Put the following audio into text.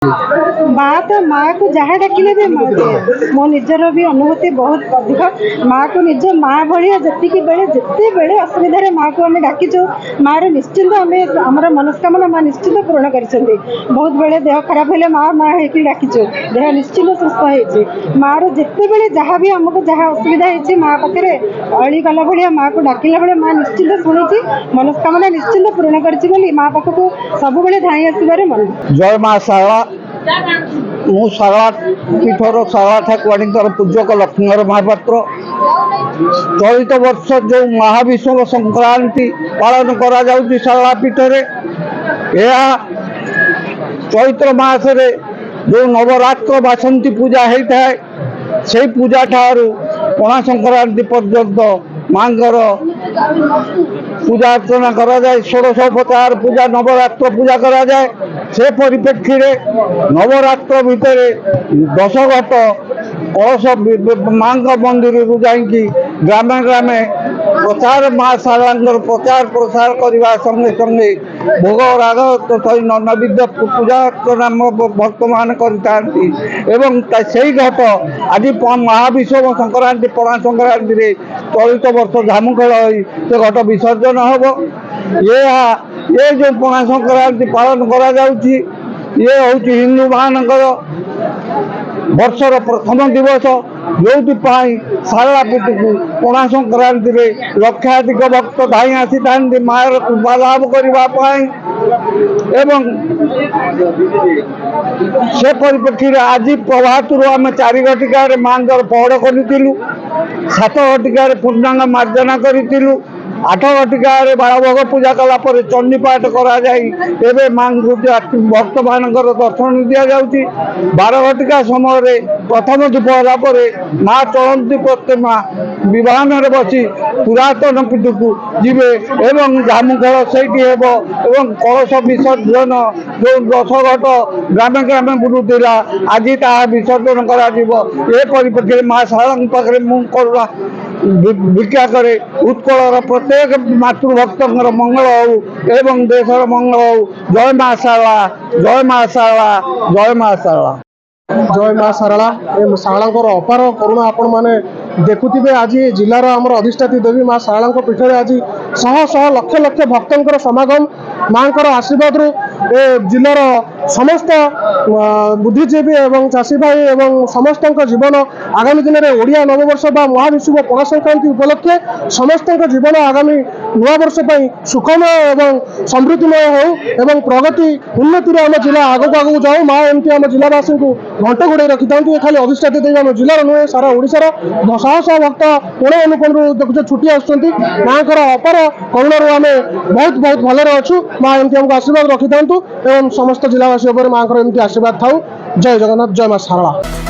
माँ तो माँ को जहाँ डाकिले भी माँ दिए मो निजर भी अनुभूति बहुत अधिक माँ को निज माँ भाया जी बेले जिते बेले असुविधा माँ को आम डाकिचु माँ निश्चिंत आम आम मनस्कामना माँ निश्चिंत पूरण कर बहुत बेले देह खराब है माँ माँ होकर डाकिचु देह निश्चिंत सुस्थ हो माँ जिते बेले जहाँ भी आमको जहाँ असुविधा होती माँ पाखे अली गला भाया माँ को डाकिला बेले माँ निश्चिंत शुणी मनस्कामना निश्चिंत पूरण कर माँ पाखक सब धाई आसबार मन। जय माँ शारला मु शारला पीठर शारला ठाकुराणीकर पूज्यक लक्ष्मीधर महापात्र चलित वर्ष जो महाविषुव संक्रांति पालन करा जाउची शारला पीठरे चैत्र मासरे जो नवरात्र बासंती पूजा होता है से पूजा ठारू पणा संक्रांति पर्यंत मांगर पूजा अर्चना करा जाए षोडशोपचार पूजा नवरात्र पूजा करा जाए से परिप्रेक्षी नवरात्र भितर 10 घट कलश माँ मंदिर जाकि ग्रामे ग्रामे प्रचार माँ शारला प्रचार प्रसार करने संगे संगे भोग राग सही नैवेद्य पूजा अर्चना भक्त मान करी घट आज महाविषुव संक्रांति पणा संक्रांति चलित वर्ष झामु खेल से घट विसर्जन हम ये जो पणा संक्रांति पालन करा जाउची ये हूँ हिंदू मानकर वर्षर प्रथम दिवस जो शारला पीठ को पणा संक्रांति लक्षाधिक भक्त धाई आसी था मार कृपा लाभ करने से परिप्रेक्षी आज प्रभात आम 4 घटिकार मांगर पहड़ करूँ 7 घटिकार पूर्णांग मार्जना करूँ 8 घटिकार बालभोग पूजा कलापर चंडीपाठ कर माँ भक्त मान दर्शन दि जाऊँगी 12 घटिका समय प्रथम धूप होगापर माँ चलती प्रतिमा विमान बसी पुरातन पीठ को जीवे एवं झामु खेल से कलश विसर्जन जो 10 घट ग्रामे ग्रामे बुलूला आज ता विसर्जन कर माँ शारला पाखे मुझे भिक्षा करे उत्कलर प्रत्येक मातृभक्त मंगल हो एवं देशर मंगल हो। जय माँ शारला जय माँ शारला जय माँ शारला जय माँ शारला ए शारला अपार करुणा आपण मैंने देखुवे आज जिलार आमर अधिष्ठात्री देवी माँ शारला पीठर आज शह शह लक्ष लक्ष भक्तों समागम माँ को आशीर्वाद जिलार समस्त बुद्धिजीवी एवं चाषी भाई एवं समस्त जीवन आगामी दिन में ओडिया नववर्ष बा महाविषुव पणा संक्रांति उपलक्षे समस्त जीवन आगामी नूआ वर्ष सुखमय एवं समृद्धिमय हो एवं प्रगति उन्नति आम जिला आगक आगक जाऊ माँ एमती आम जिलावासी को घंट घोड़े रखी था खाली अधिष्ठात्री देवी आम जिलार नुहे सारा ओडिशार शह शह भक्त कोण अनुकोण देखुचे छुट्टी आसुँच माँ को अपार करुणार आम बहुत बहुत भलरे अच्छु माँ एमती आमको आशीर्वाद रखी था एवं समस्त जिलावासी माँ को एमती आशीर्वाद थाऊ। जय जगन्नाथ जय माँ शारला।